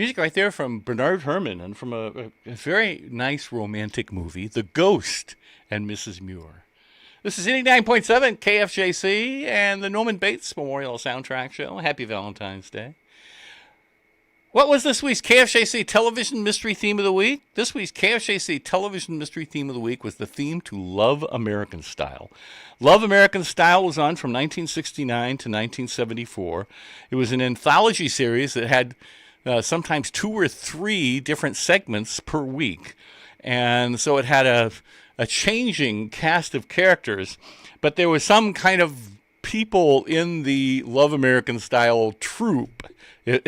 Music right there from Bernard Herrmann and from a very nice romantic movie, The Ghost and Mrs. Muir. This is 89.7 KFJC and the Norman Bates Memorial Soundtrack Show. Happy Valentine's Day. What was this week's KFJC Television Mystery Theme of the Week? This week's KFJC Television Mystery Theme of the Week was the theme to Love American Style. Love American Style was on from 1969 to 1974. It was an anthology series that had sometimes 2 or 3 different segments per week. And so it had a changing cast of characters, but there was some kind of people in the Love American Style troupe,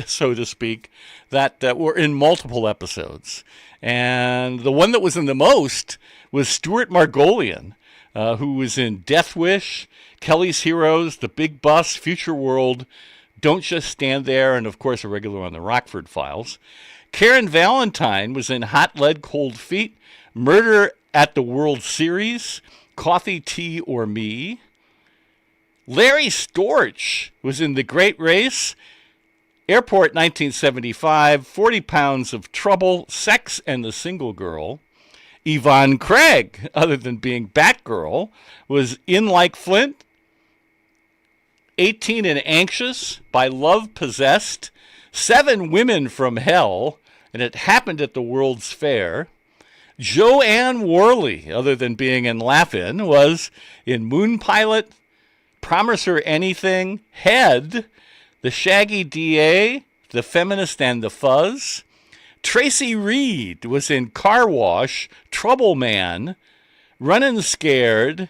so to speak, that were in multiple episodes. And the one that was in the most was Stuart Margolian, who was in Death Wish, Kelly's Heroes, The Big Bus, Future World, Don't Just Stand There, and of course a regular on the Rockford Files. Karen Valentine was in Hot Lead, Cold Feet, Murder at the World Series, Coffee, Tea, or Me. Larry Storch was in The Great Race, Airport 1975, 40 Pounds of Trouble, Sex and the Single Girl. Yvonne Craig, other than being Batgirl, was in Like Flint, 18 and Anxious, By Love Possessed, 7 Women from Hell, and It Happened at the World's Fair. Joanne Worley, other than being in Laugh-In, was in Moon Pilot, Promise Her Anything, Head, The Shaggy DA, The Feminist and the Fuzz. Tracy Reed was in Car Wash, Trouble Man, Runnin' Scared,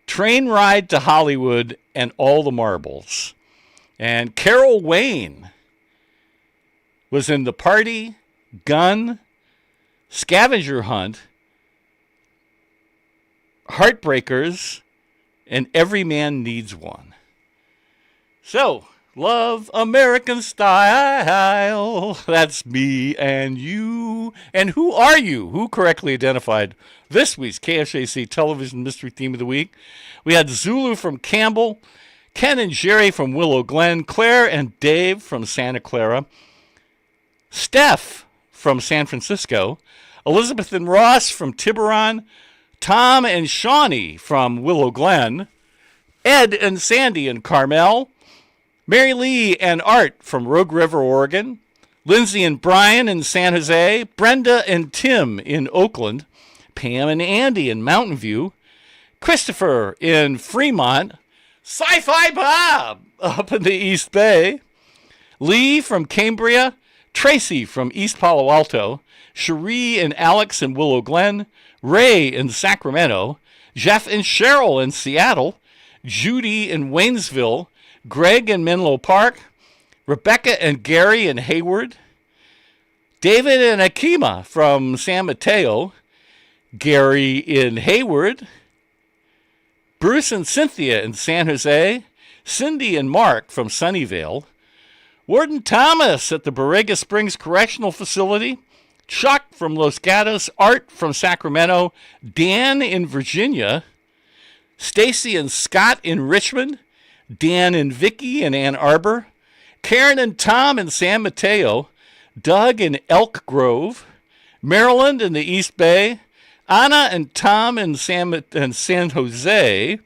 Train Ride to Hollywood, and All the Marbles. And Carol Wayne was in The Party, Gun, Scavenger Hunt, Heartbreakers, and Every Man Needs One. So, Love American Style. That's me and you. And who are you? Who correctly identified this week's KFJC Television Mystery Theme of the Week? We had Zulu from Campbell, Ken and Jerry from Willow Glen, Claire and Dave from Santa Clara, Steph from San Francisco, Elizabeth and Ross from Tiburon, Tom and Shawnee from Willow Glen, Ed and Sandy in Carmel, Mary Lee and Art from Rogue River, Oregon, Lindsay and Brian in San Jose, Brenda and Tim in Oakland, Pam and Andy in Mountain View, Christopher in Fremont, Sci-Fi Bob up in the East Bay, Lee from Cambria, Tracy from East Palo Alto, Cherie and Alex in Willow Glen, Ray in Sacramento, Jeff and Cheryl in Seattle, Judy in Waynesville, Greg in Menlo Park, Rebecca and Gary in Hayward, David and Akima from San Mateo, Gary in Hayward, Bruce and Cynthia in San Jose, Cindy and Mark from Sunnyvale, Warden Thomas at the Borrega Springs Correctional Facility, Chuck from Los Gatos, Art from Sacramento, Dan in Virginia, Stacy and Scott in Richmond, Dan and Vicky in Ann Arbor, Karen and Tom in San Mateo, Doug in Elk Grove, Maryland in the East Bay, Anna and Tom in San Jose,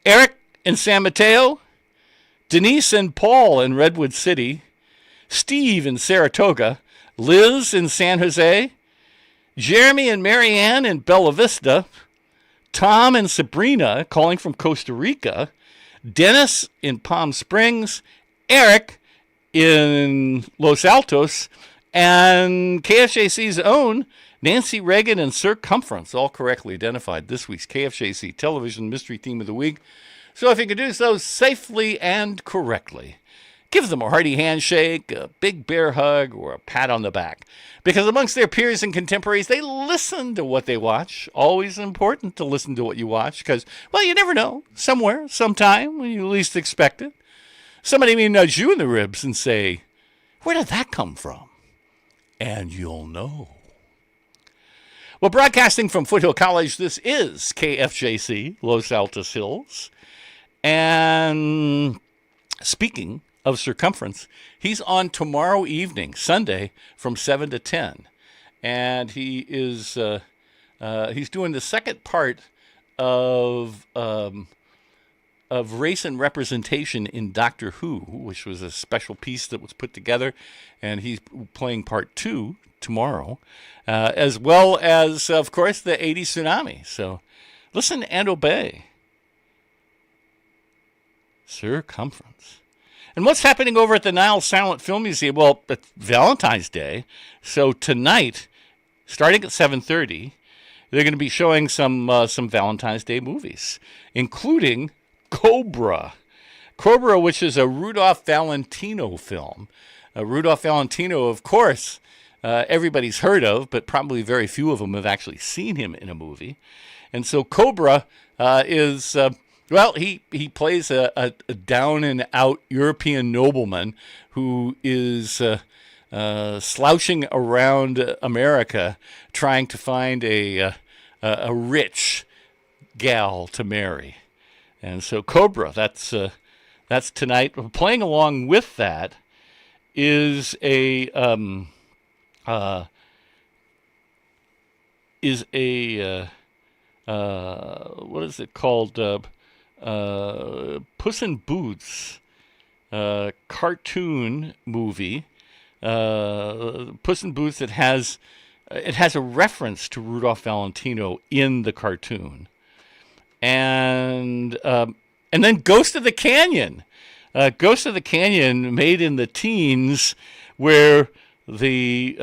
Eric in San Mateo, Denise and Paul in Redwood City, Steve in Saratoga, Liz in San Jose, Jeremy and Marianne in Bella Vista, Tom and Sabrina calling from Costa Rica, Dennis in Palm Springs, Eric in Los Altos, and KFJC's own Nancy Reagan and Circumference, all correctly identified this week's KFJC Television Mystery Theme of the Week. So if you could do so safely and correctly, give them a hearty handshake, a big bear hug, or a pat on the back. Because amongst their peers and contemporaries, they listen to what they watch. Always important to listen to what you watch because, well, you never know. Somewhere, sometime, when you least expect it, somebody may nudge you in the ribs and say, where did that come from? And you'll know. Well, broadcasting from Foothill College, this is KFJC, Los Altos Hills. And speaking of circumference. He's on tomorrow evening, Sunday, from 7 to 10. And he is he's doing the second part of race and representation in Doctor Who, which was a special piece that was put together, and he's playing part 2 tomorrow, as well as, of course, the 80s tsunami. So listen and obey. Circumference. And what's happening over at the Nile Silent Film Museum? Well, it's Valentine's Day, so tonight, starting at 7:30, they're going to be showing some Valentine's Day movies, including Cobra. Cobra, which is a Rudolph Valentino film. Rudolph Valentino, of course, everybody's heard of, but probably very few of them have actually seen him in a movie. And so Cobra is, he plays a down-and-out European nobleman who is slouching around America trying to find a rich gal to marry. And so Cobra, that's tonight. Playing along with that is a what is it called? Puss in Boots cartoon movie. Puss in Boots that has a reference to Rudolph Valentino in the cartoon. And then Ghost of the Canyon. Ghost of the Canyon, made in the teens, where the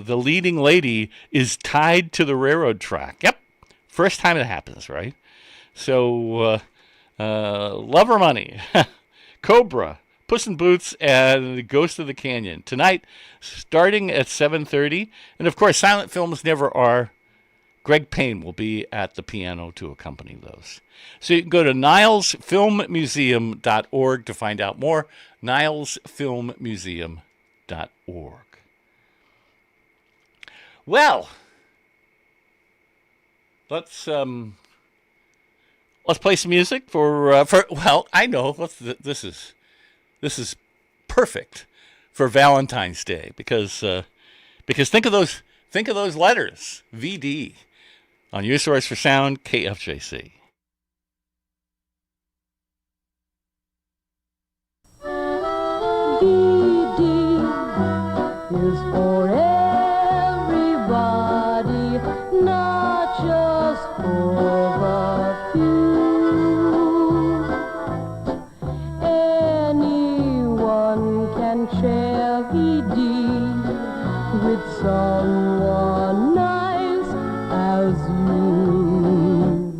leading lady is tied to the railroad track. Yep, first time it happens, right? So, Love or Money, Cobra, Puss in Boots, and Ghost of the Canyon tonight, starting at 7:30. And of course, silent films never are. Greg Payne will be at the piano to accompany those. So you can go to nilesfilmmuseum.org to find out more. nilesfilmmuseum.org. Well, let's play some music for I know this is perfect for Valentine's Day because think of those letters, VD, on your source for sound, KFJC. VD is for everybody, not just for the few. Anyone can share VD with someone nice as you.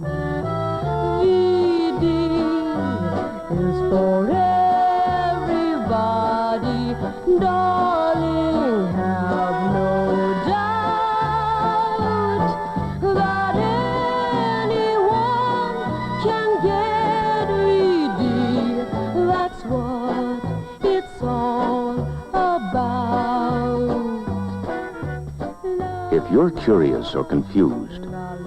VD is for everybody, darling, have no doubt that anyone can get VD. That's what it's all about. If you're curious or confused,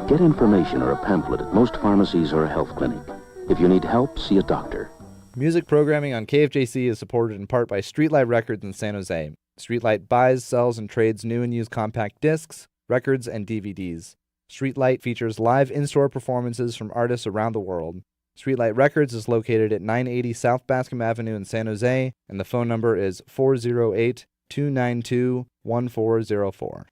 get information or a pamphlet at most pharmacies or a health clinic. If you need help, see a doctor. Music programming on KFJC is supported in part by Streetlight Records in San Jose. Streetlight buys, sells, and trades new and used compact discs, records, and DVDs. Streetlight features live in-store performances from artists around the world. Streetlight Records is located at 980 South Bascom Avenue in San Jose, and the phone number is 408-292-1404.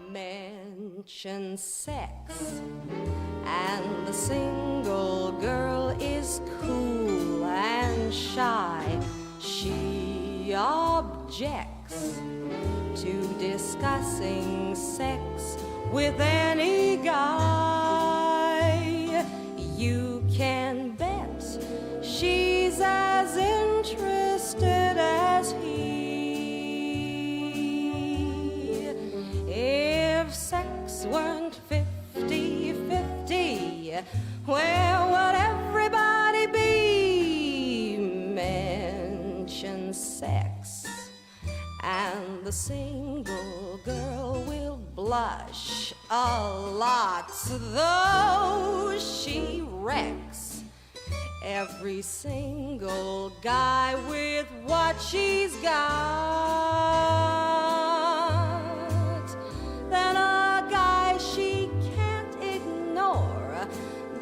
Mention sex, and the single girl is cool and shy. She objects to discussing sex with any guy. You can bet she's as interested as he. where would everybody be? Mention sex, and the single girl will blush a lot, though she wrecks every single guy with what she's got. Then a guy she can't ignore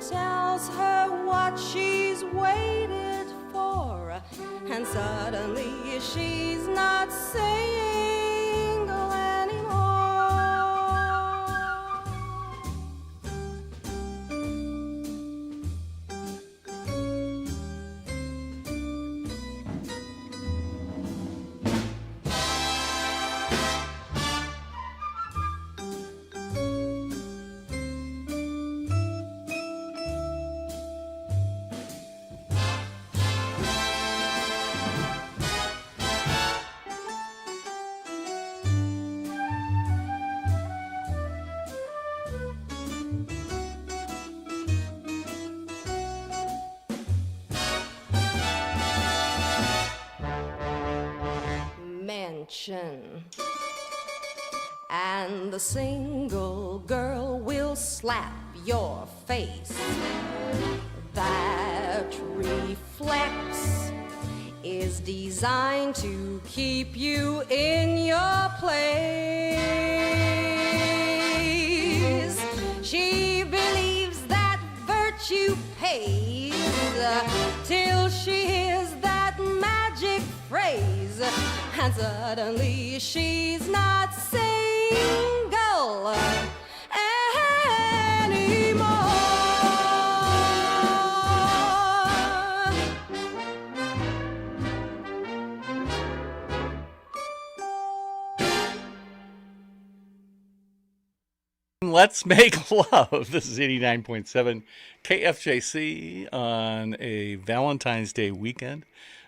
tells her what she's waited for, and suddenly she's not single anymore. And the single girl will slap your face. That reflex is designed to keep you in your place. She believes that virtue pays till she hears that magic phrase, and suddenly she's not single anymore. Let's make love. This is 89.7 KFJC on a Valentine's Day weekend.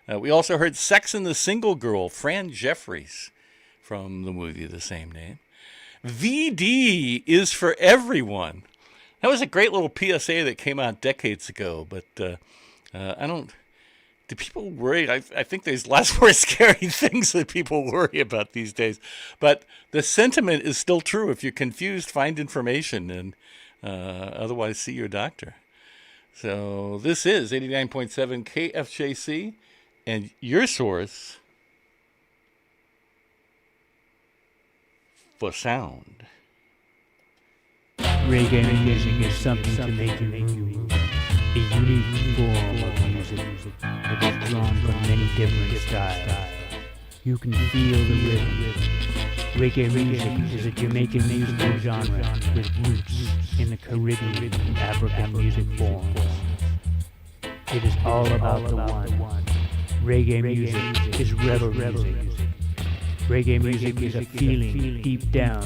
We also heard Sex and the Single Girl, Fran Jeffries, from the movie of the same name. VD is for everyone. That was a great little PSA that came out decades ago, but I don't... Do people worry? I think there's lots more scary things that people worry about these days. But the sentiment is still true. If you're confused, find information, and otherwise see your doctor. So this is 89.7 KFJC, and your source for sound. Reggae music is something to make you move. A unique form of music that is drawn from many different styles. You can feel the rhythm. Reggae music is a Jamaican musical genre with roots in the Caribbean and African music forms. It is all about the one. Reggae music is rebel music. Reggae music is a feeling deep down,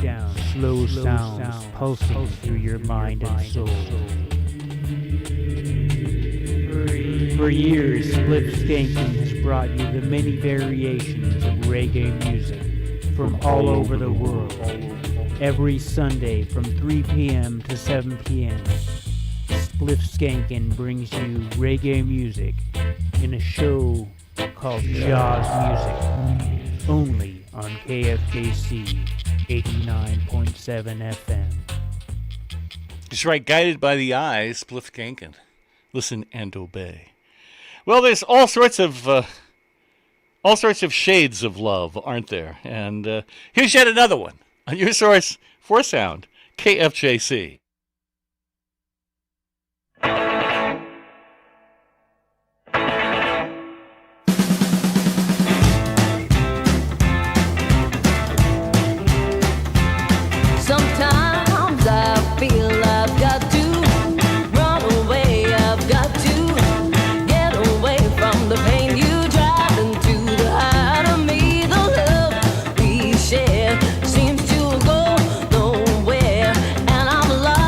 slow sounds pulsing through your mind and soul. For years, Split Skanking has brought you the many variations of reggae music from all over the world. Every Sunday from 3 p.m. to 7 p.m., Spliff Skankin' brings you reggae music in a show called Jaws Music, only on KFJC 89.7 FM. That's right, guided by the eyes, Spliff Skankin'. Listen and obey. Well, there's all sorts of shades of love, aren't there? And here's yet another one on your source for sound, KFJC. Sometimes I feel I've got to run away. I've got to get away from the pain you drive into the heart of me. The love we share seems to go nowhere, and I'm lost.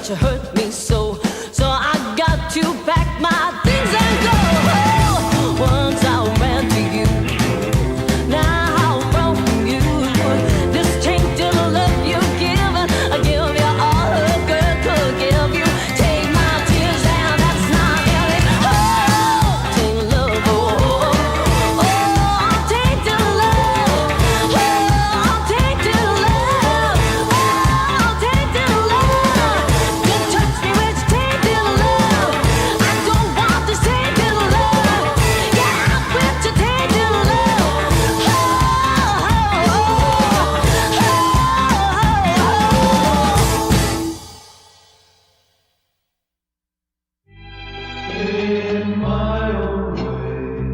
but you hurt me so. So I got to pack my things and go. Once I ran to you, now I'll run from you. This tainted love you've given, I give you all a girl could give you. Take my tears and that's not really. Oh, tainted love, oh, oh, tainted love, oh, tainted love, oh, tainted love. You touch me with tainted love. I don't want this tainted love. Yeah, I'm with your tainted love. Oh, oh, oh,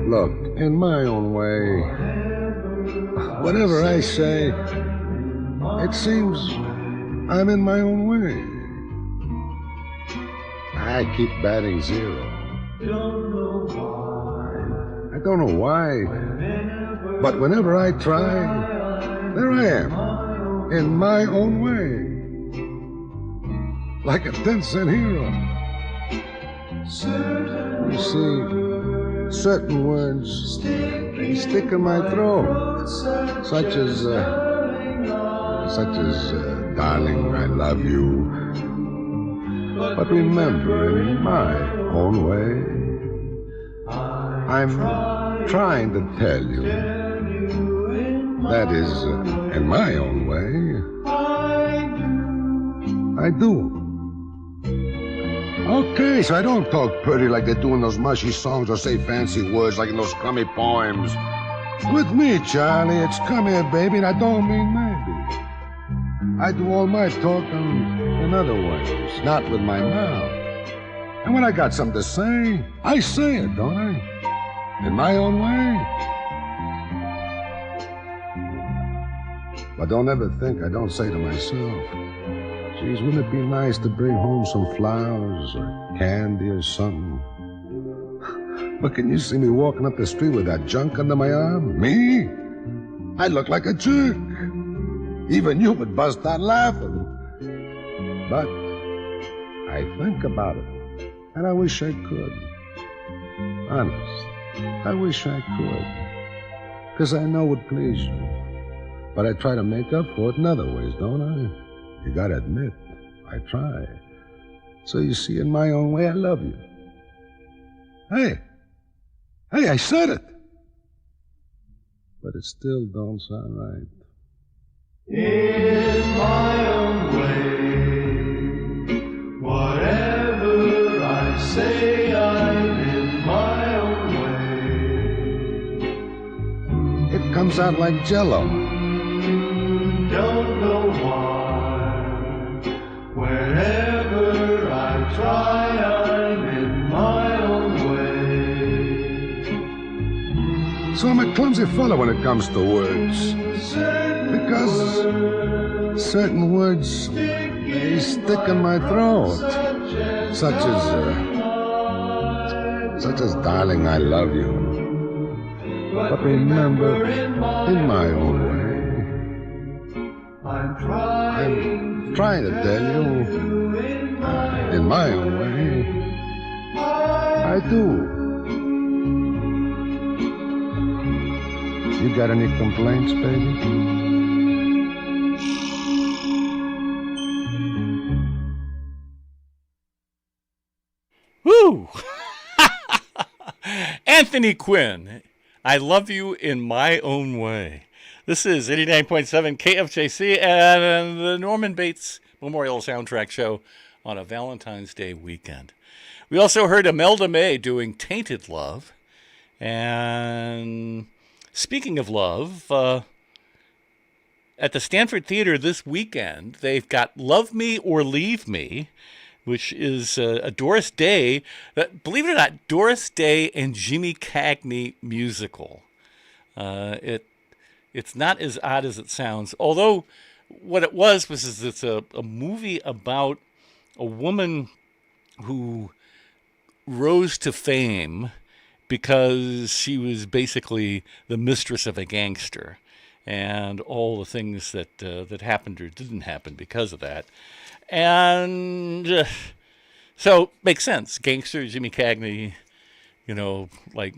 Look, in my own way, whatever I say, it seems I'm in my own way. I keep batting zero. I don't know why, but whenever I try, there I am, in my own way, like a 10-cent hero. You see, certain words, they stick in my throat, such as, darling, I love you. But remember, in my own way, I'm trying to tell you, that is, in my own way, I do. Okay, so I don't talk pretty like they do in those mushy songs or say fancy words like in those crummy poems. With me, Charlie, it's come here, baby, and I don't mean maybe. I do all my talking in other ways, not with my mouth. And when I got something to say, I say it, don't I? In my own way. But don't ever think I don't say to myself, geez, wouldn't it be nice to bring home some flowers or candy or something? But can you see me walking up the street with that junk under my arm? Me? I'd look like a jerk. Even you would bust out laughing. But I think about it, and I wish I could. Honest, I wish I could. 'Cause I know it would please you. But I try to make up for it in other ways, don't I? You gotta admit, I try. So you see, in my own way, I love you. Hey, I said it. But it still don't sound right. In my own way, whatever I say, I'm in my own way. It comes out like Jell-O. Don't know why. Wherever I try, I'm in my own way. So I'm a clumsy fellow when it comes to words. Because certain words, they stick in my throat. Such as darling, I love you. But remember, in my own way, I'm trying to tell you, in my own way, I do. You got any complaints, baby? Woo! Anthony Quinn, I love you in my own way. This is 89.7 KFJC and the Norman Bates Memorial Soundtrack Show on a Valentine's Day weekend. We also heard Imelda May doing Tainted Love. And speaking of love, at the Stanford Theater this weekend, they've got Love Me or Leave Me, which is a Doris Day, believe it or not, Doris Day and Jimmy Cagney musical. It's not as odd as it sounds, although what it was it's a movie about a woman who rose to fame because she was basically the mistress of a gangster. and all the things that that happened or didn't happen because of that. And so makes sense. Gangster, Jimmy Cagney, like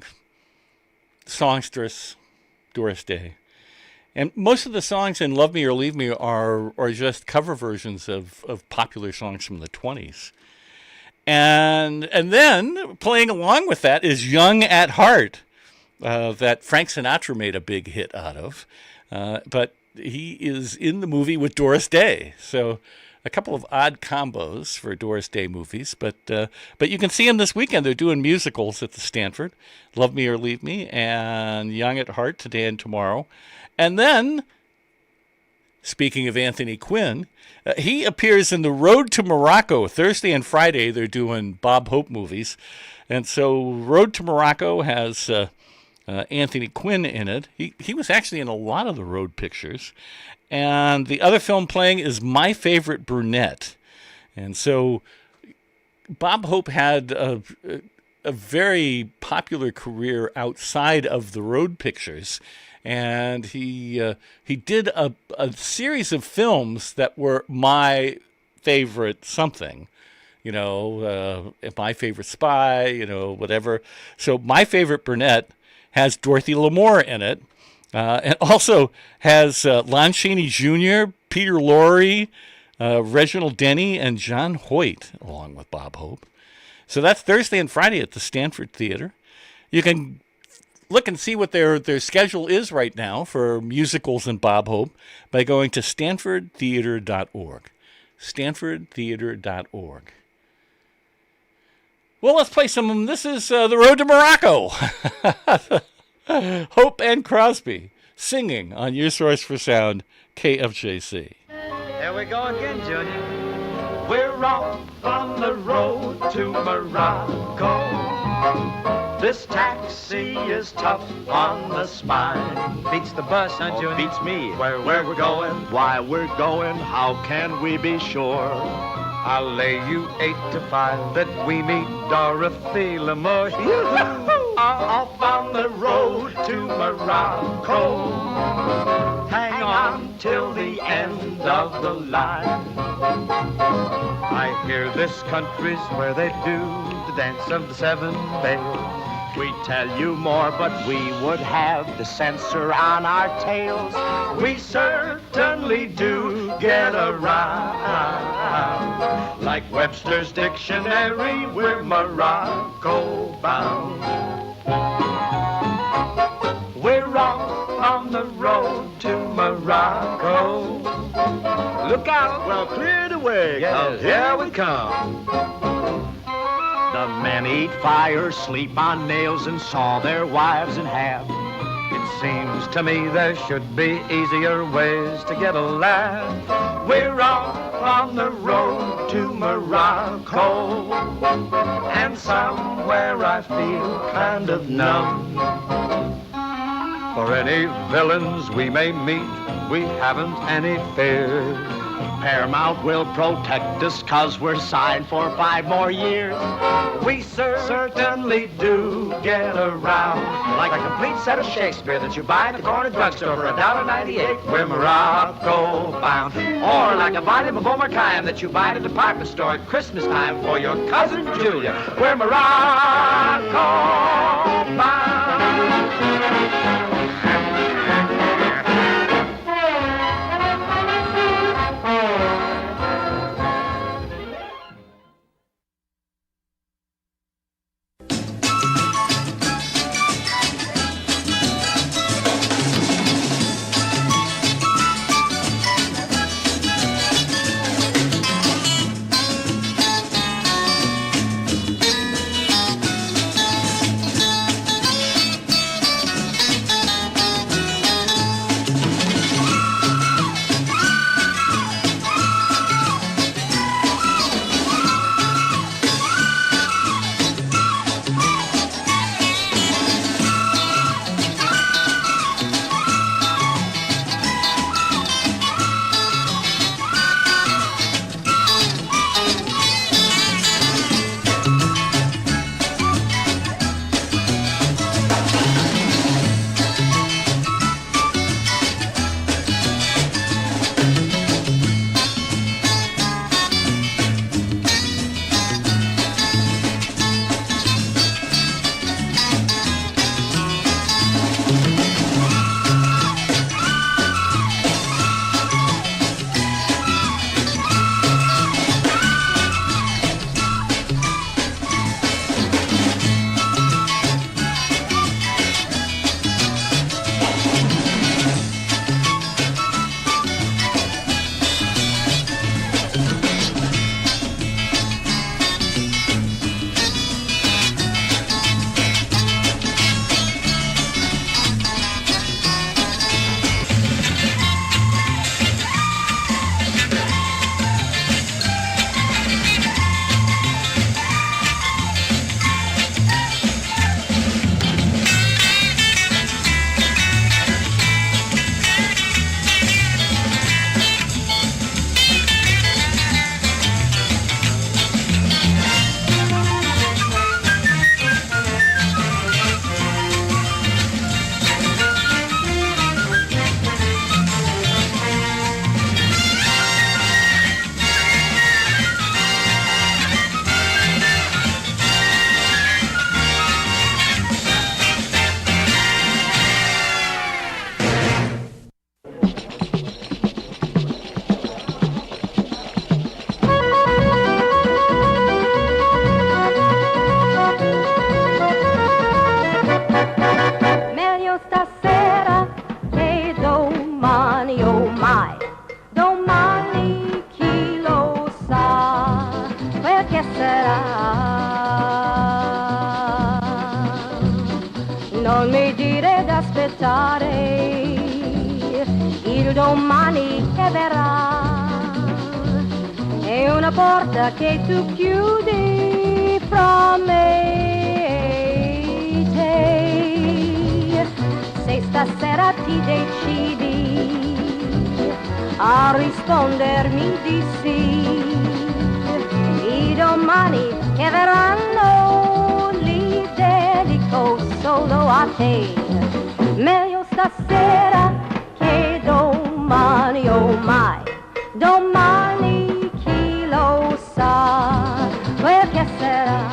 songstress, Doris Day. And most of the songs in Love Me or Leave Me are just cover versions of popular songs from the 20s. And then playing along with that is Young at Heart, that Frank Sinatra made a big hit out of. But he is in the movie with Doris Day. So a couple of odd combos for Doris Day movies. But you can see them this weekend. They're doing musicals at the Stanford, Love Me or Leave Me, and Young at Heart today and tomorrow. And then, speaking of Anthony Quinn, he appears in The Road to Morocco. Thursday and Friday, they're doing Bob Hope movies. And so Road to Morocco has Anthony Quinn in it. He was actually in a lot of the road pictures. And the other film playing is My Favorite Brunette. And so Bob Hope had a very popular career outside of the road pictures. And he did a series of films that were my favorite something, My Favorite Spy, whatever. So My Favorite Brunette has Dorothy Lamour in it, and also has Lon Chaney Jr., Peter Lorre, Reginald Denny, and John Hoyt, along with Bob Hope. So that's Thursday and Friday at the Stanford Theater. You can look and see what their schedule is right now for musicals and Bob Hope by going to stanfordtheater.org. stanfordtheater.org. Well, let's play some. This is The Road to Morocco. Hope and Crosby singing on your source for sound, KFJC. Here we go again, Junior. We're off on the road to Morocco. This taxi is tough on the spine. Beats the bus, huh, Junior? Beats me. Where we're going, why we're going, how can we be sure? I'll lay you 8 to 5 that we meet Dorothy Lamour. Off on the road to Morocco. Hang on till the end of the line. I hear this country's where they do the dance of the 7 veils. We tell you more, but we would have the censor on our tails. We certainly do get around. Like Webster's dictionary, we're Morocco bound. We're off on the road to Morocco. Look out, well, clear the way, yes. Here we come. The men eat fire, sleep on nails, and saw their wives in half. It seems to me there should be easier ways to get a laugh. We're off on the road to Morocco, and somewhere I feel kind of numb. For any villains we may meet, we haven't any fear. Paramount will protect us 'cause we're signed for 5 more years. We certainly do get around. Like a complete set of Shakespeare that you buy at the corner drugstore for $1.98. We're Morocco bound. Or like a volume of Omar Khayyam that you buy at a department store at Christmas time for your cousin Julia. We're Morocco bound. non mi dire d'aspettare il domani che verrà. È una porta che tu chiudi fra me e te. Se stasera ti decidi a rispondermi di sì, i domani che verranno li dedico solo a te. Meglio stasera che domani, oh mai, domani chi lo sa quel che sarà.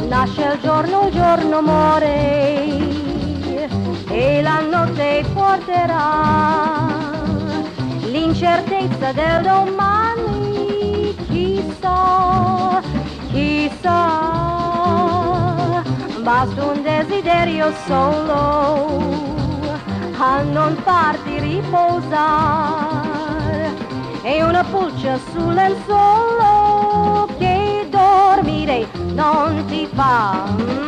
Nasce il giorno muore e la notte porterà l'incertezza del domani, chissà, chissà. Basta un desiderio solo a non farti riposare e una pulce sul lenzuolo che dormire non ti fa.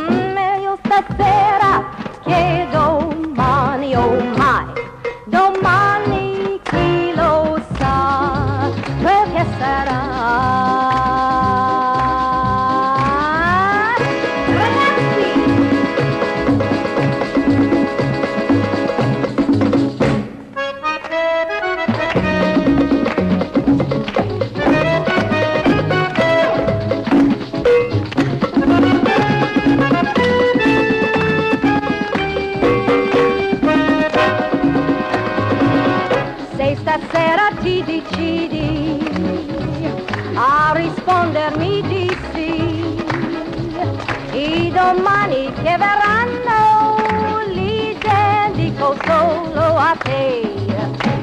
Meglio stasera che domani, oh mai, domani chi lo sa quel che sarà. Stasera ti decidi a rispondermi di sì, i domani che verranno li dedico solo a te.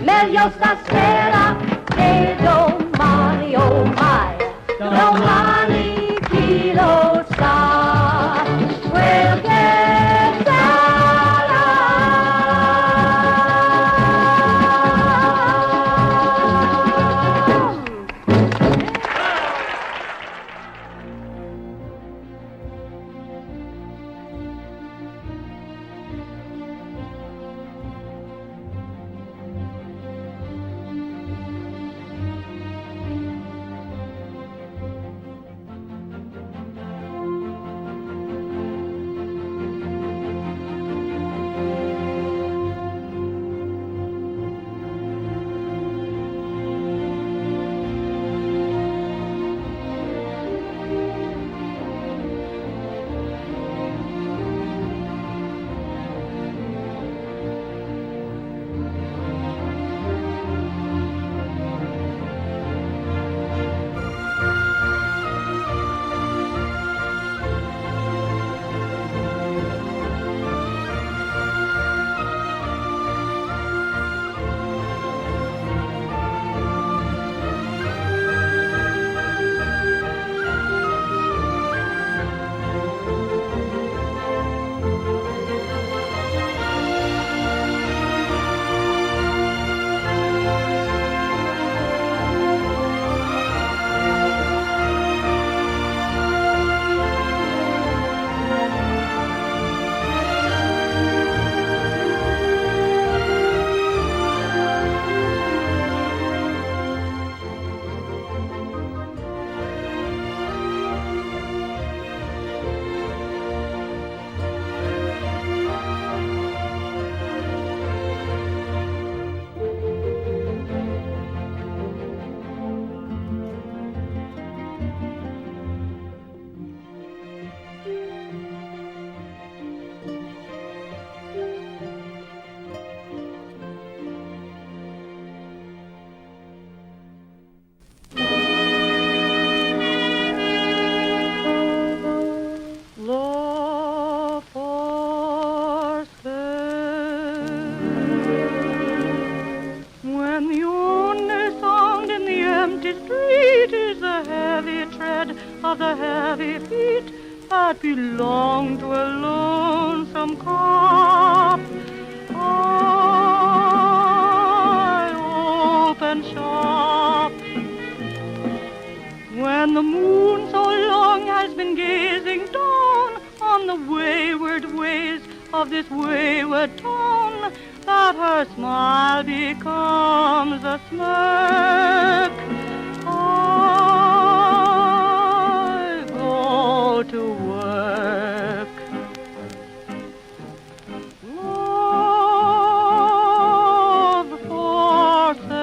Meglio stasera che domani, oh mai, domani chi lo sa quel che of the heavy feet that belong to a lonesome cop. I open shop And the moon so long has been gazing down on the wayward ways of this wayward town, that her smile becomes a smirk. I go to work. Love for sale,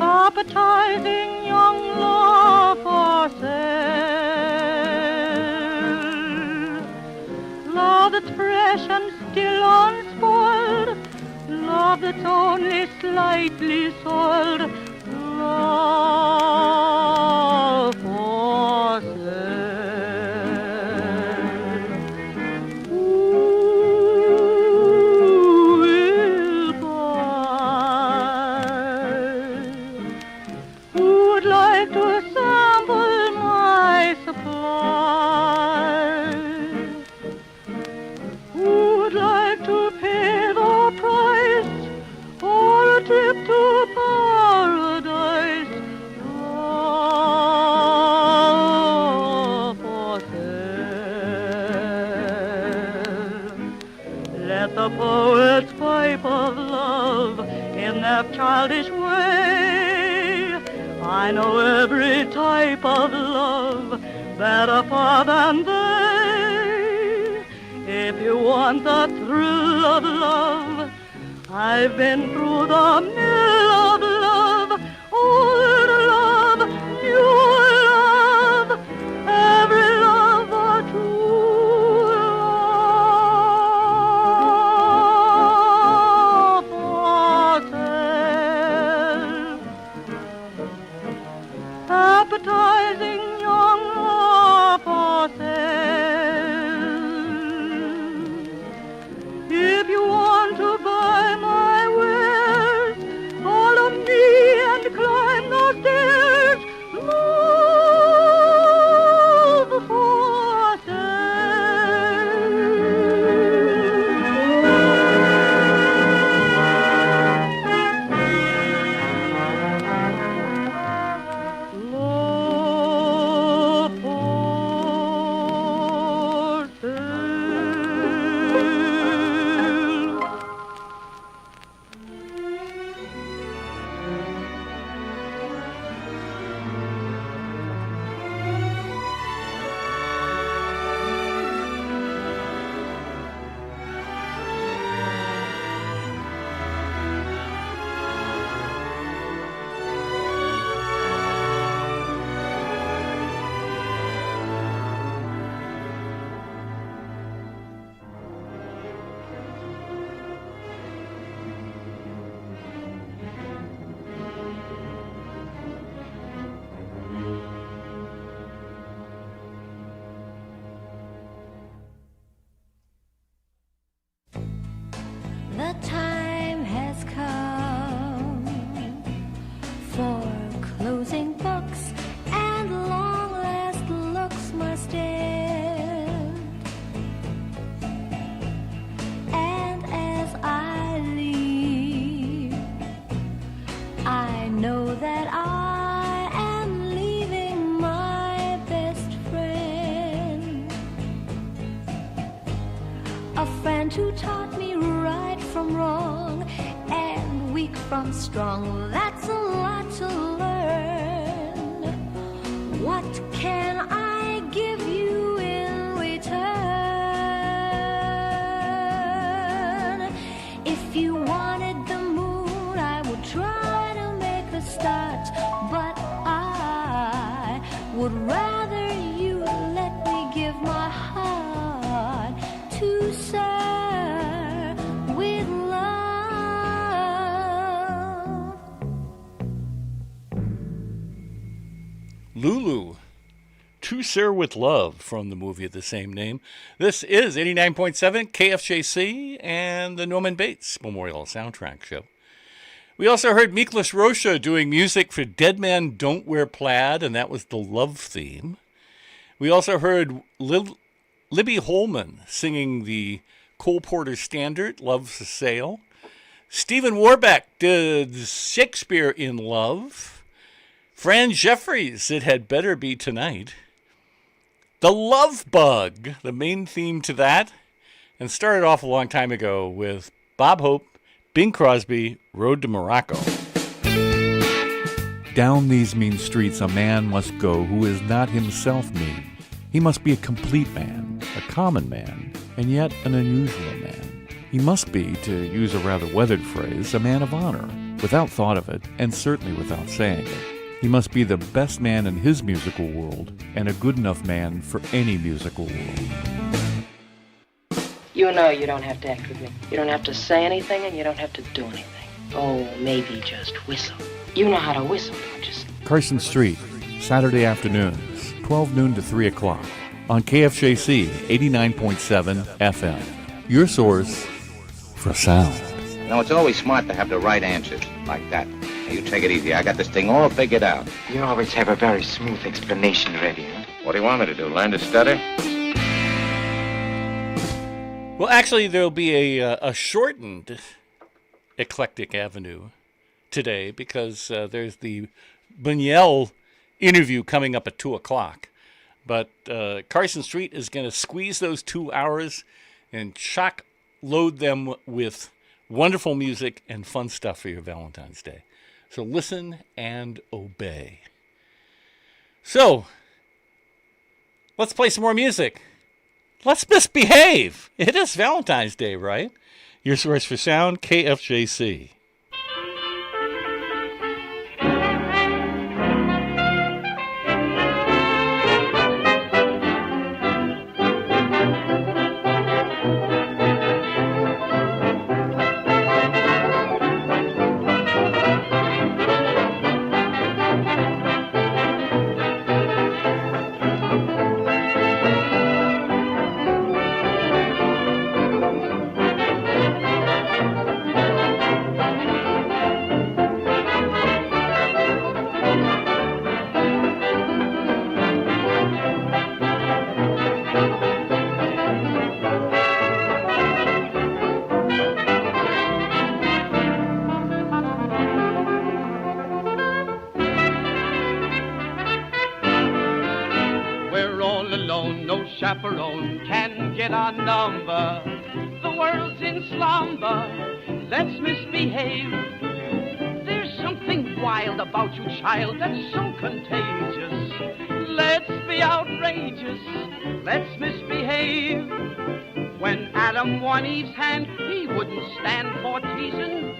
appetizing young love for sale, love that's fresh and still unspoiled, love that's only slightly soiled, love for sale. Who will buy? Who would like to sample my supply? Who would like to pay the price for a trip to paradise? Love for sale. Let the poets pipe of love in their childish way. I know every type of love better far than they. If you want the thrill of love, I've been through the mill of love, old love, new love, every love but true love for sale. Appetizing young love for sale. If you want to buy my wares, follow me and climb the stairs. Love for sale. Love for sale. The time has come for closing books, and long last looks must end. And as I leave, I know that I am leaving my best friend, a friend who taught me right from wrong and weak from strong. That's a lot to learn. What can I give you in return? If you wanted the moon, I would try to make a start, but I would rather you let me give my heart to Sir with love. Lulu, To Sir with Love, from the movie of the same name. This is 89.7 KFJC and the Norman Bates Memorial Soundtrack Show. We also heard Miklos Rocha doing music for Dead Men Don't Wear Plaid, and that was the love theme. We also heard Libby Holman singing the Cole Porter standard, Love's a Sail. Stephen Warbeck did Shakespeare in Love. Fran Jeffries, It Had Better Be Tonight. The Love Bug, the main theme to that. And started off a long time ago with Bob Hope, Bing Crosby, Road to Morocco. Down these mean streets a man must go who is not himself mean. He must be a complete man, a common man, and yet an unusual man. He must be, to use a rather weathered phrase, a man of honor, without thought of it, and certainly without saying it. He must be the best man in his musical world, and a good enough man for any musical world. You know you don't have to act with me. You don't have to say anything, and you don't have to do anything. Oh, maybe just whistle. You know how to whistle, don't you? Carson Street, Saturday afternoons, 12 noon to 3 o'clock, on KFJC 89.7 FM. Your source for sound. No, it's always smart to have the right answers, like that. Now, you take it easy. I got this thing all figured out. You always have a very smooth explanation ready, huh? What do you want me to do, learn to stutter? Well, actually, there'll be a shortened Eclectic Avenue today because there's the Buñuel interview coming up at 2 o'clock. But Carson Street is going to squeeze those 2 hours and chock load them with wonderful music and fun stuff for your Valentine's Day. So listen and obey. So, let's play some more music. Let's misbehave. It is Valentine's Day, right? Your source for sound, KFJC. Chaperone can get our number. The world's in slumber. Let's misbehave. There's something wild about you, child, that's so contagious. Let's be outrageous. Let's misbehave. When Adam won Eve's hand, he wouldn't stand for teasing.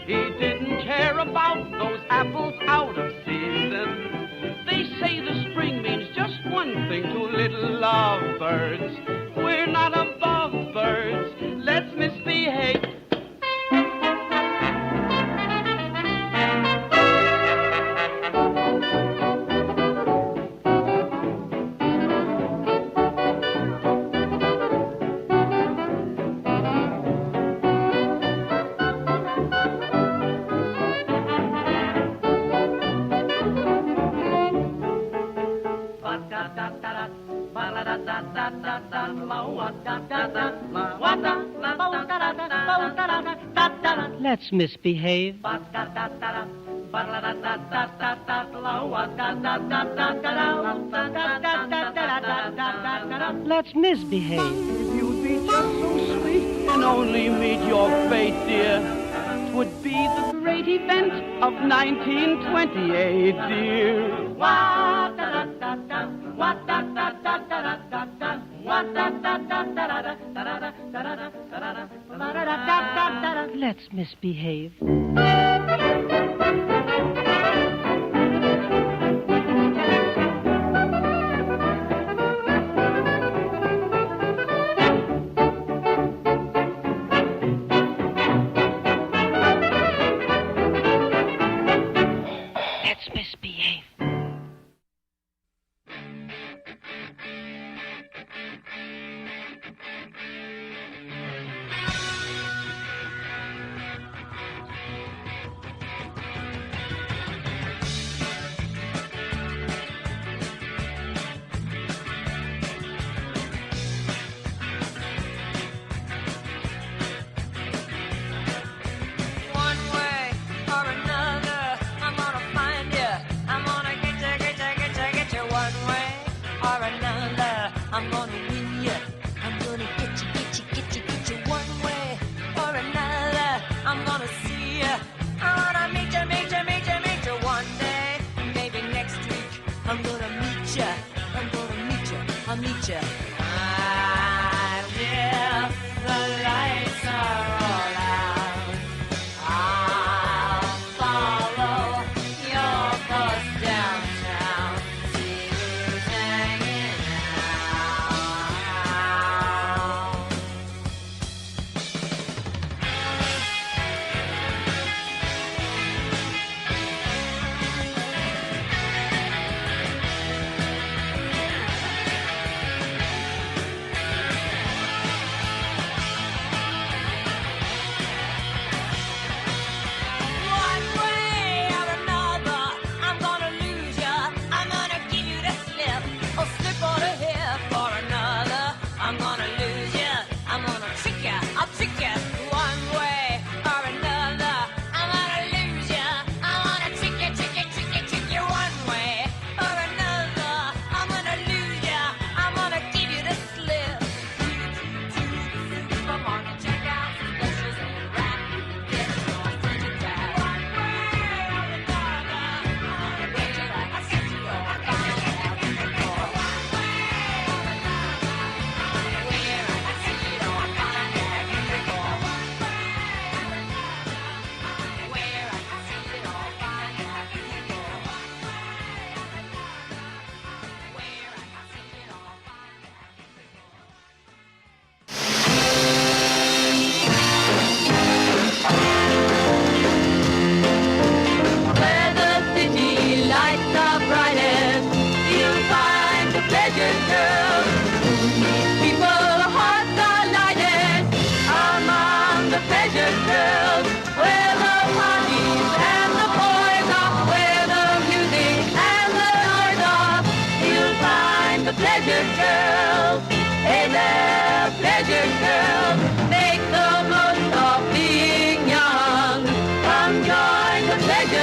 He didn't care about those apples out of season. They say the spring means just one thing to little lovebirds. We're not above birds. Let's misbehave. Let's misbehave. Let's misbehave. You'd be just so sweet and only meet your fate, dear. 'Twould be the great event of 1928, dear. Let's misbehave. Let's misbehave.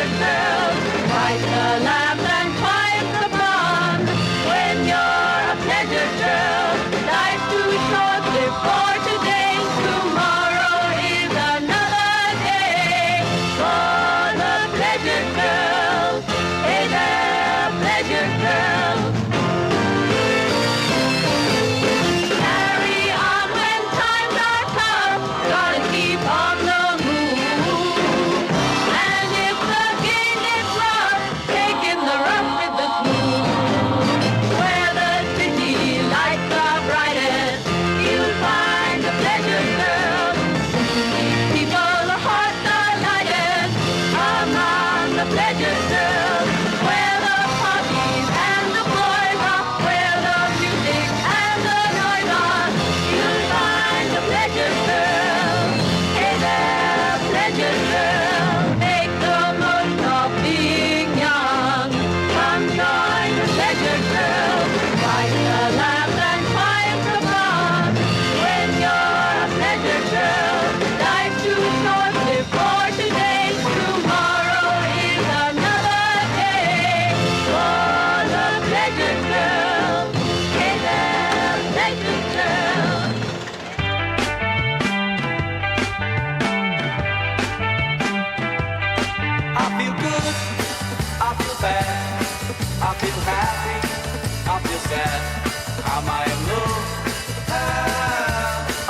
pleasure girls. Fight the laugh and quiet the fun. When you're a pleasure girl, life's too short, live for today. Tomorrow is another day. For the pleasure girls, hey there, pleasure girls. Carry on when times are tough, gotta keep on the move. And if the game gets rough, take in the rough with the smooth. Where the city lights are brightest, you'll find the pleasure girls. People hearts are lightest among the pleasure girls. Where the parties and the boys are, where the music and the noise are, you'll find the pleasure girls. Hey there, pleasure girls. Make the most of being young. Come join the pleasure girls. Fight the laugh and fight the fun. When you're a pleasure girl, life's too short, live for today. Tomorrow is another day. For the pleasure girls, hey there, pleasure girls. I feel good, I feel bad, I feel happy, I feel sad. Am I in love?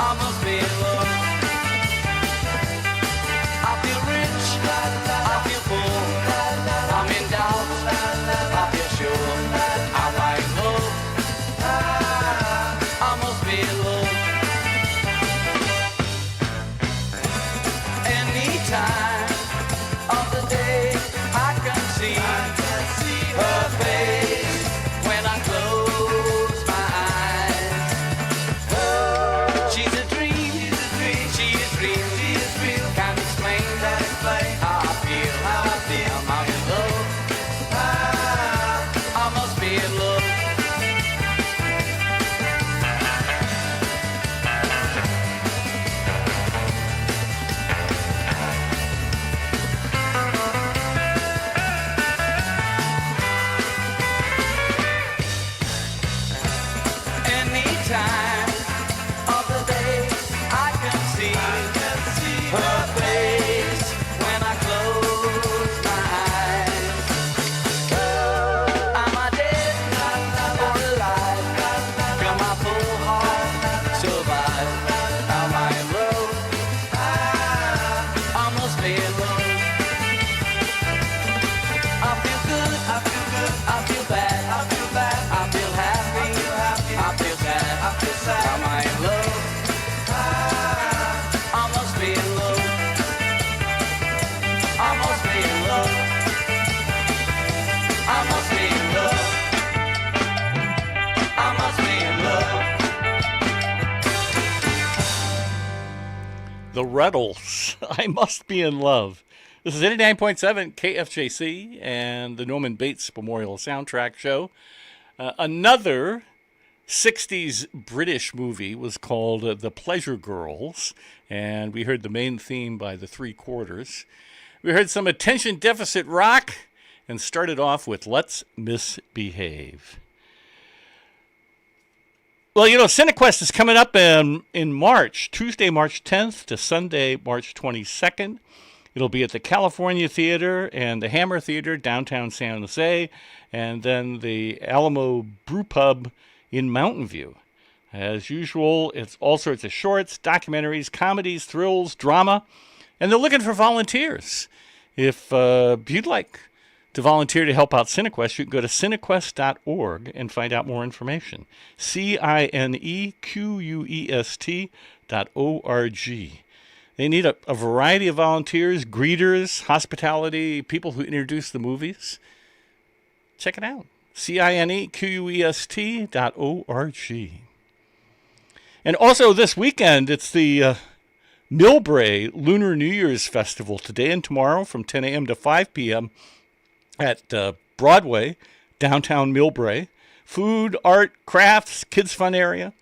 I must be in love. I feel rich, I feel full, I'm in doubt, I feel sure. Am I in love? I must be in love. Anytime of the day I can see her face when I close my eyes. She's a dream, she is real, can't explain how I feel, I'm in love, I must be in love. Anytime of the day I can see her face when I close my eyes. Am I dead or alive? Can my full heart survive? Am I in love? I must be in love. I feel good, I feel bad, I feel happy, I feel sad, am I in love? I must be in love. I must be in love. I must be in love. I must be in love. The Ruddles, I Must Be in Love. This is 89.7 KFJC and the Norman Bates Memorial Soundtrack Show. Another 60s British movie was called The Pleasure Girls, and we heard the main theme by the Three Quarters. We heard some attention deficit rock and started off with Let's Misbehave. Well, you know, CineQuest is coming up in March, Tuesday, March 10th to Sunday, March 22nd. It'll be at the California Theater and the Hammer Theater, downtown San Jose, and then the Alamo Brew Pub in Mountain View. As usual, it's all sorts of shorts, documentaries, comedies, thrills, drama, and they're looking for volunteers. If you'd like to volunteer to help out CineQuest, you can go to cinequest.org and find out more information. CINEQUEST.org. They need a variety of volunteers, greeters, hospitality, people who introduce the movies. Check it out. CINEQUEST.org. And also this weekend, it's the Millbrae Lunar New Year's Festival today and tomorrow from 10 a.m. to 5 p.m. at Broadway, downtown Millbrae. Food, art, crafts, kids' fun area.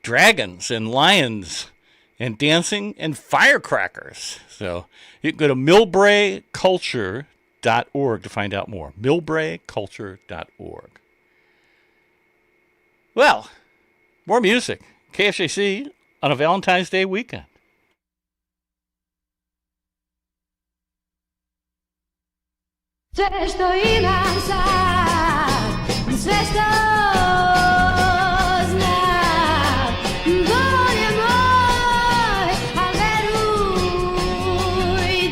Dragons and lions and dancing and firecrackers. So you can go to millbrayculture.org to find out more. millbrayculture.org. Well, more music. KFJC on a Valentine's Day weekend. Sve stoji nam sad, sve što znam, bolje moj, a veruj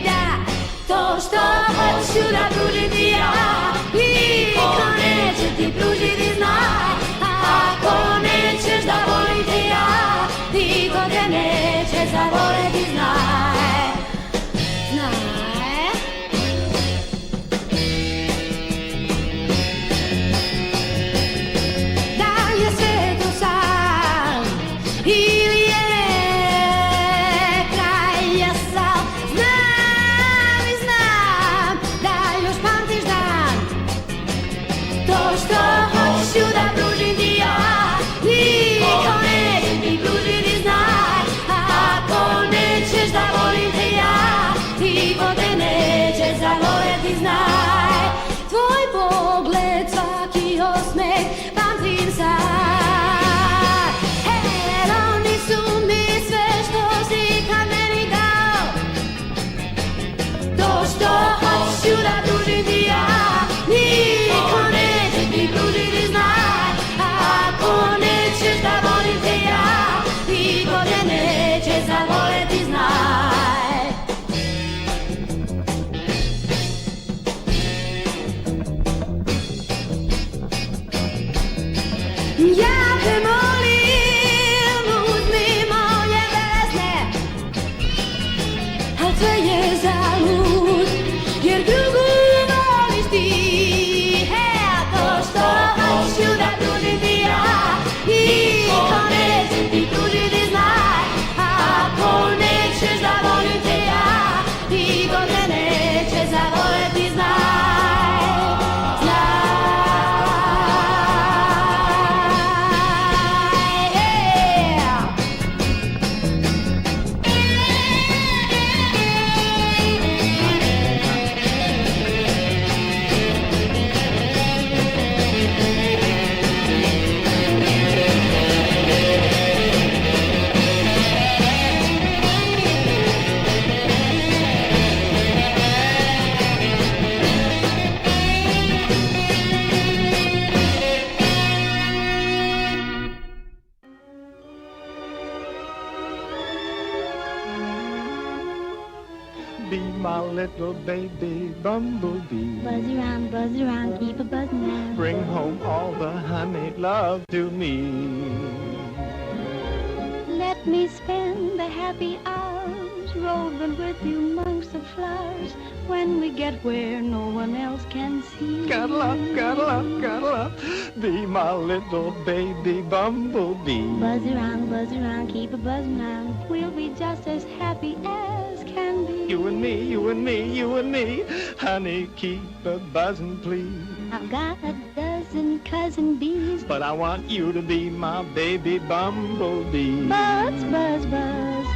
da to što hoću da pružim ti ja, niko neće ti pružiti znaj, ako nećeš da volim te ja, niko te neće zavoleti znaj, znaj. Ili je kraj, ja sam znam i znam da još pamtiš dan. To što hoću da pružim ti ja, niko neće ti pružiti znaj. Ako nećeš da volim te ja, niko te neće zavoljeti znaj. Tvoj pogled, svaki osmeh, pamtim sad. Su mi sve što si kad meni dao, to što hoću da pružim ti ja, niko neće ti pružiti znaj. Ako nećeš da volim te ja, niko te neće zavoljeti znaj. Ja te molim, sve je zalud, jer drugu voliš ti. To što hoću da pružim ti ja, niko neće ti pružiti znaj. Ako nećeš da volim te ja, niko te neće zavoljeti znaj. Be my little baby bumblebee. Buzz around, keep a buzzing round. Bring home all the honey love to me. Let me spend the happy hours roving with you amongst the flowers. When we get where no one else can see. Cuddle up, cuddle up, cuddle up. Be my little baby bumblebee. Buzz around, keep a buzzing round. We'll be just as happy as can be. You and me, you and me, you and me. Honey, keep a buzzing, please. I've got a dozen cousin bees. But I want you to be my baby bumblebee. Buzz, buzz, buzz.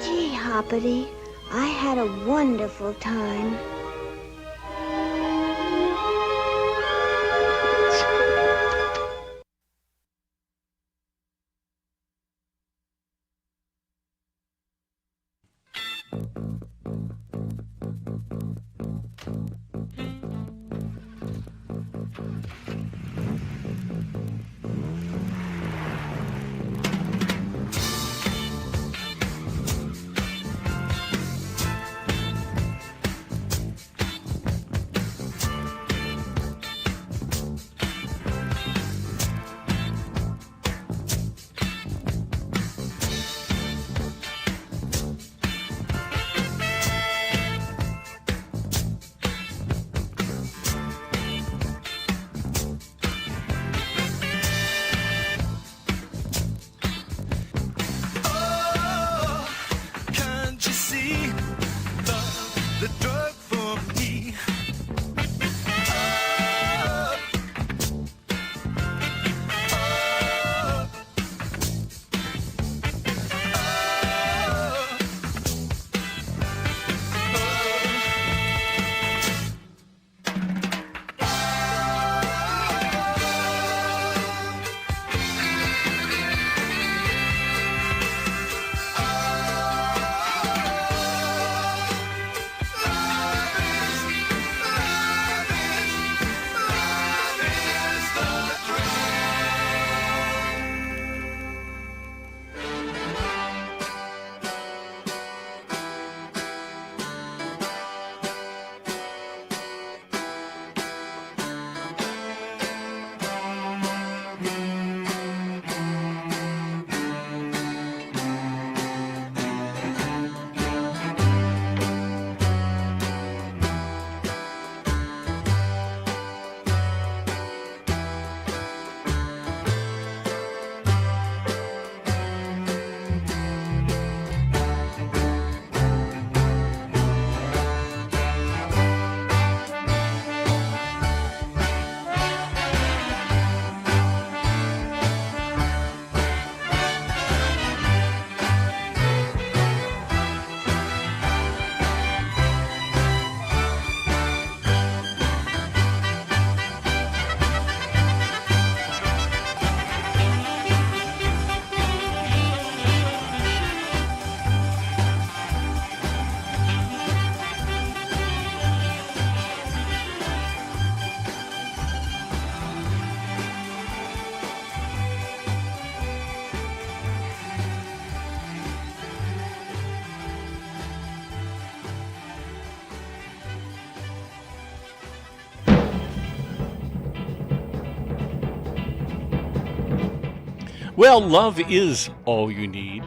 Gee, Hoppity, I had a wonderful time. Well, love is all you need.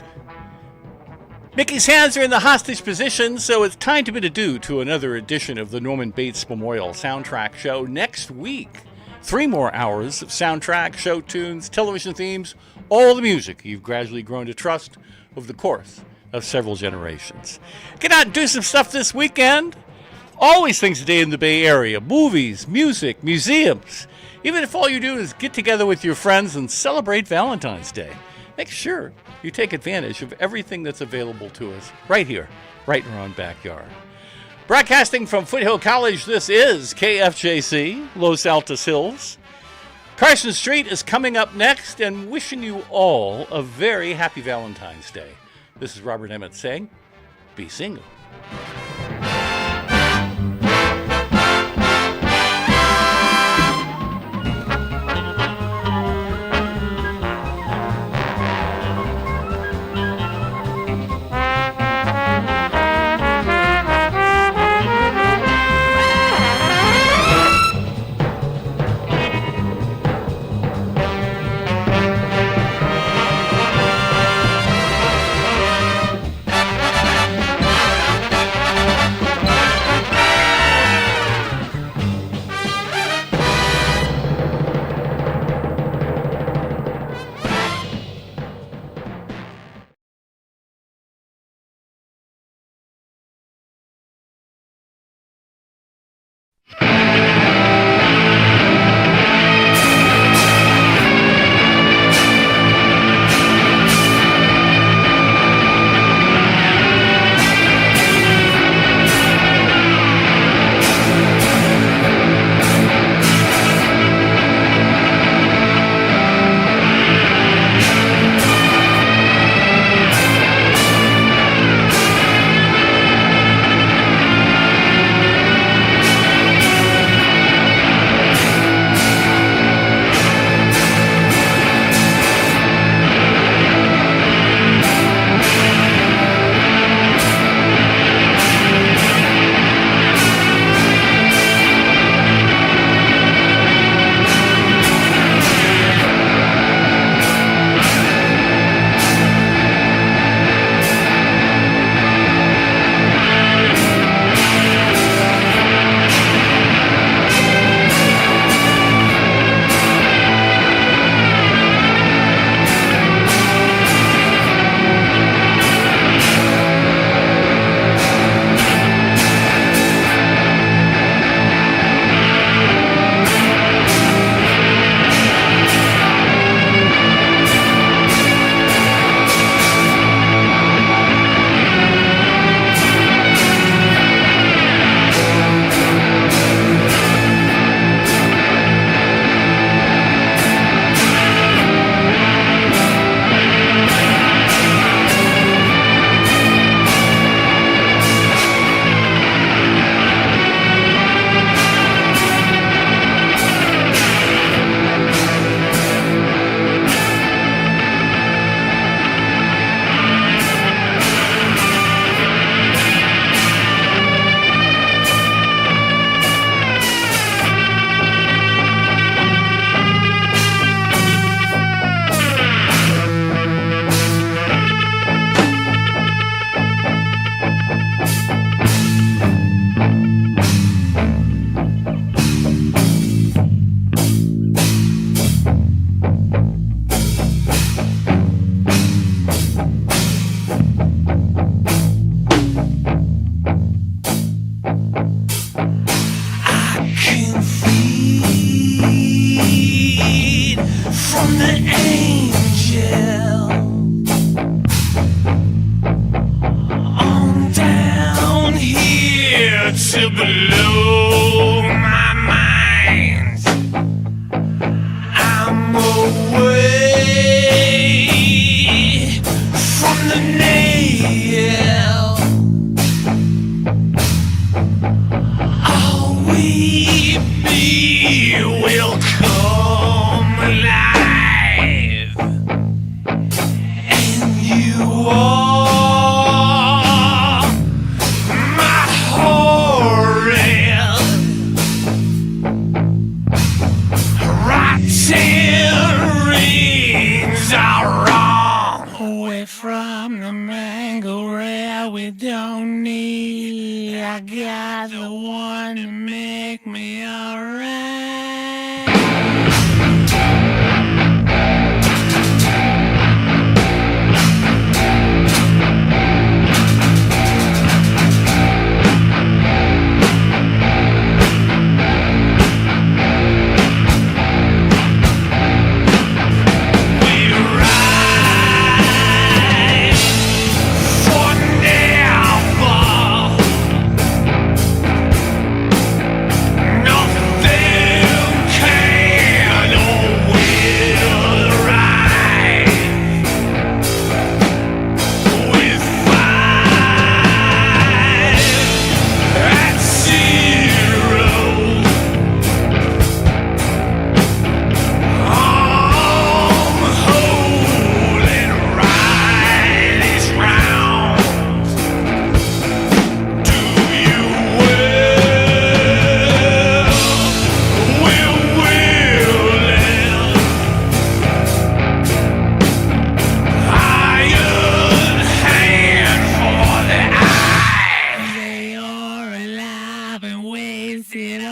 Mickey's hands are in the hostage position, so it's time to bid adieu to another edition of the Norman Bates Memorial Soundtrack Show. Next week, 3 more hours of soundtrack, show tunes, television themes, all the music you've gradually grown to trust over the course of several generations. Get out and do some stuff this weekend. Always things today in the Bay Area. Movies, music, museums. Even if all you do is get together with your friends and celebrate Valentine's Day. Make sure you take advantage of everything that's available to us right here, right in our own backyard. Broadcasting from Foothill College, this is KFJC, Los Altos Hills. Carson Street is coming up next, and wishing you all a very happy Valentine's Day. This is Robert Emmett saying, be single. to blow my mind. I'm away from the nail. All we be will come alive, and you are my horror. I got the one to make me alright. Sit